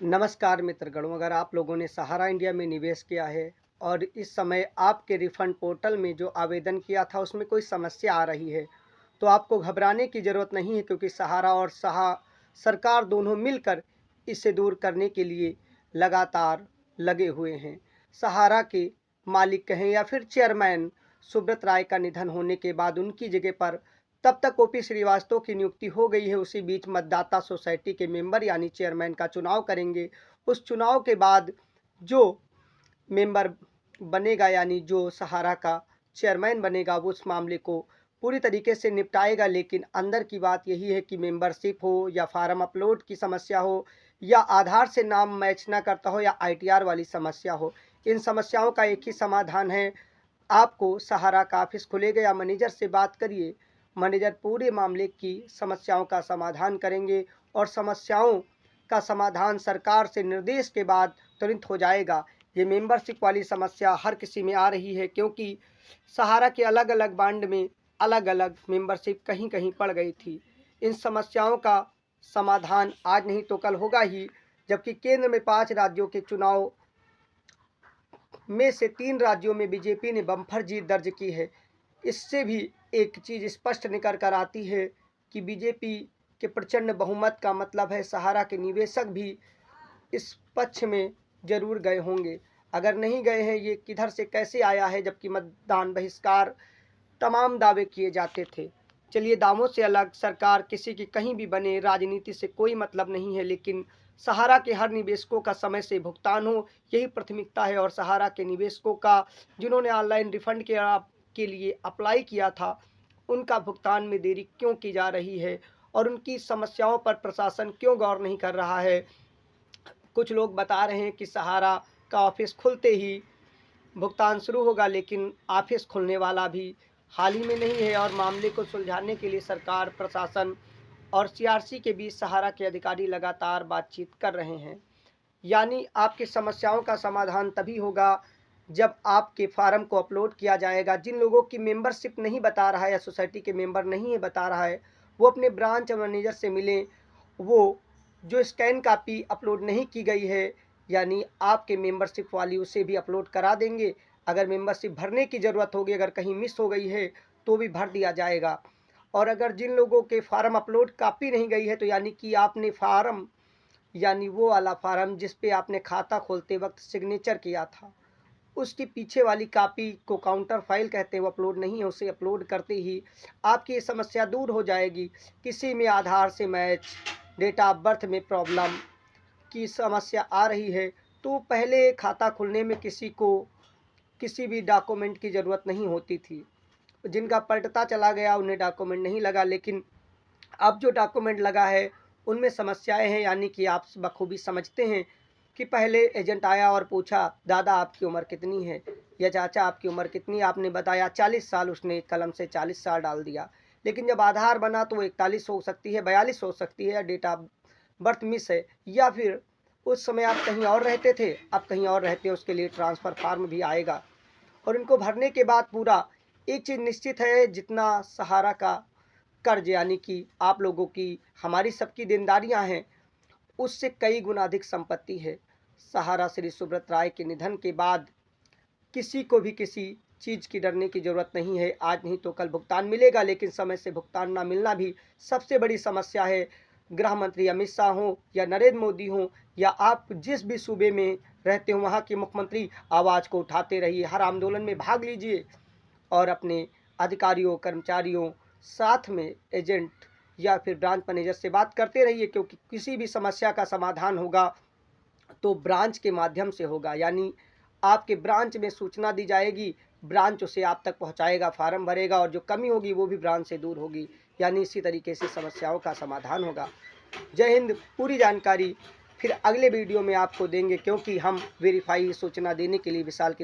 नमस्कार मित्रगणों, अगर आप लोगों ने सहारा इंडिया में निवेश किया है और इस समय आपके रिफंड पोर्टल में जो आवेदन किया था उसमें कोई समस्या आ रही है, तो आपको घबराने की ज़रूरत नहीं है, क्योंकि सहारा और सरकार दोनों मिलकर इसे दूर करने के लिए लगातार लगे हुए हैं। सहारा के मालिक कहें या फिर चेयरमैन सुब्रत राय का निधन होने के बाद उनकी जगह पर तब तक ओपी श्रीवास्तव की नियुक्ति हो गई है। उसी बीच मतदाता सोसाइटी के मेंबर यानी चेयरमैन का चुनाव करेंगे। उस चुनाव के बाद जो मेंबर बनेगा यानी जो सहारा का चेयरमैन बनेगा वो उस मामले को पूरी तरीके से निपटाएगा। लेकिन अंदर की बात यही है कि मेंबरशिप हो या फार्म अपलोड की समस्या हो या आधार से नाम मैच ना करता हो या आईटीआर वाली समस्या हो, इन समस्याओं का एक ही समाधान है। आपको सहारा का ऑफिस खुलेगा या मैनेजर से बात करिए, मैनेजर पूरे मामले की समस्याओं का समाधान करेंगे और समस्याओं का समाधान सरकार से निर्देश के बाद तुरंत हो जाएगा। ये मेंबरशिप वाली समस्या हर किसी में आ रही है, क्योंकि सहारा के अलग अलग बांड में अलग अलग मेंबरशिप कहीं कहीं पड़ गई थी। इन समस्याओं का समाधान आज नहीं तो कल होगा ही, जबकि केंद्र में 5 राज्यों के चुनाव में से 3 राज्यों में बीजेपी ने बम्पर जीत दर्ज की है। इससे भी एक चीज़ स्पष्ट निकल कर आती है कि बीजेपी के प्रचंड बहुमत का मतलब है सहारा के निवेशक भी इस पक्ष में जरूर गए होंगे। अगर नहीं गए हैं, ये किधर से कैसे आया है, जबकि मतदान बहिष्कार तमाम दावे किए जाते थे। चलिए, दावों से अलग सरकार किसी की कहीं भी बने, राजनीति से कोई मतलब नहीं है, लेकिन सहारा के हर निवेशकों का समय से भुगतान हो, यही प्राथमिकता है। और सहारा के निवेशकों का जिन्होंने ऑनलाइन रिफंड के लिए अप्लाई किया था, उनका भुगतान में देरी क्यों की जा रही है और उनकी समस्याओं पर प्रशासन क्यों गौर नहीं कर रहा है। कुछ लोग बता रहे हैं कि सहारा का ऑफिस खुलते ही भुगतान शुरू होगा, लेकिन ऑफिस खुलने वाला भी हाल ही में नहीं है। और मामले को सुलझाने के लिए सरकार, प्रशासन और सीआरसी के बीच सहारा के अधिकारी लगातार बातचीत कर रहे हैं। यानी आपकी समस्याओं का समाधान तभी होगा जब आपके फार्म को अपलोड किया जाएगा। जिन लोगों की मेंबरशिप नहीं बता रहा है या सोसाइटी के मेंबर नहीं है बता रहा है, वो अपने ब्रांच मैनेजर से मिलें। वो जो स्कैन कापी अपलोड नहीं की गई है यानी आपके मेंबरशिप वाली, उसे भी अपलोड करा देंगे। अगर मेंबरशिप भरने की ज़रूरत होगी, अगर कहीं मिस हो गई है तो भी भर दिया जाएगा। और अगर जिन लोगों के फार्म अपलोड कापी नहीं गई है, तो यानी कि आपने फार्म यानी वो वाला फार्म जिस पे आपने खाता खोलते वक्त सिग्नेचर किया था, उसकी पीछे वाली कापी को काउंटर फाइल कहते हैं, वो अपलोड नहीं है, उसे अपलोड करते ही आपकी ये समस्या दूर हो जाएगी। किसी में आधार से मैच, डेट ऑफ बर्थ में प्रॉब्लम की समस्या आ रही है, तो पहले खाता खुलने में किसी को किसी भी डॉक्यूमेंट की ज़रूरत नहीं होती थी। जिनका पलटता चला गया उन्हें डॉक्यूमेंट नहीं लगा, लेकिन अब जो डॉक्यूमेंट लगा है उनमें समस्याएं हैं। यानी कि आप बखूबी समझते हैं कि पहले एजेंट आया और पूछा, दादा आपकी उम्र कितनी है या चाचा आपकी उम्र कितनी है, आपने बताया 40 साल, उसने कलम से 40 साल डाल दिया। लेकिन जब आधार बना तो 41 हो सकती है, 42 हो सकती है, या डेट ऑफ बर्थ मिस है, या फिर उस समय आप कहीं और रहते थे, अब कहीं और रहते हैं, उसके लिए ट्रांसफ़र फार्म भी आएगा। और इनको भरने के बाद पूरा एक चीज़ निश्चित है, जितना सहारा का कर्ज यानी कि आप लोगों की, हमारी सबकी देनदारियां हैं, उससे कई गुना अधिक संपत्ति है। सहारा श्री सुब्रत राय के निधन के बाद किसी को भी किसी चीज़ की डरने की ज़रूरत नहीं है। आज नहीं तो कल भुगतान मिलेगा, लेकिन समय से भुगतान ना मिलना भी सबसे बड़ी समस्या है। गृह मंत्री अमित शाह हों या नरेंद्र मोदी हों या आप जिस भी सूबे में रहते हो वहाँ के मुख्यमंत्री, आवाज़ को उठाते रहिए, हर आंदोलन में भाग लीजिए और अपने अधिकारियों, कर्मचारियों, साथ में एजेंट या फिर ब्रांच मैनेजर से बात करते रहिए, क्योंकि किसी भी समस्या का समाधान होगा तो ब्रांच के माध्यम से होगा। यानी आपके ब्रांच में सूचना दी जाएगी, ब्रांच उसे आप तक पहुंचाएगा, फार्म भरेगा और जो कमी होगी वो भी ब्रांच से दूर होगी। यानी इसी तरीके से समस्याओं का समाधान होगा। जय हिंद। पूरी जानकारी फिर अगले वीडियो में आपको देंगे, क्योंकि हम वेरीफाई सूचना देने के लिए विशाल की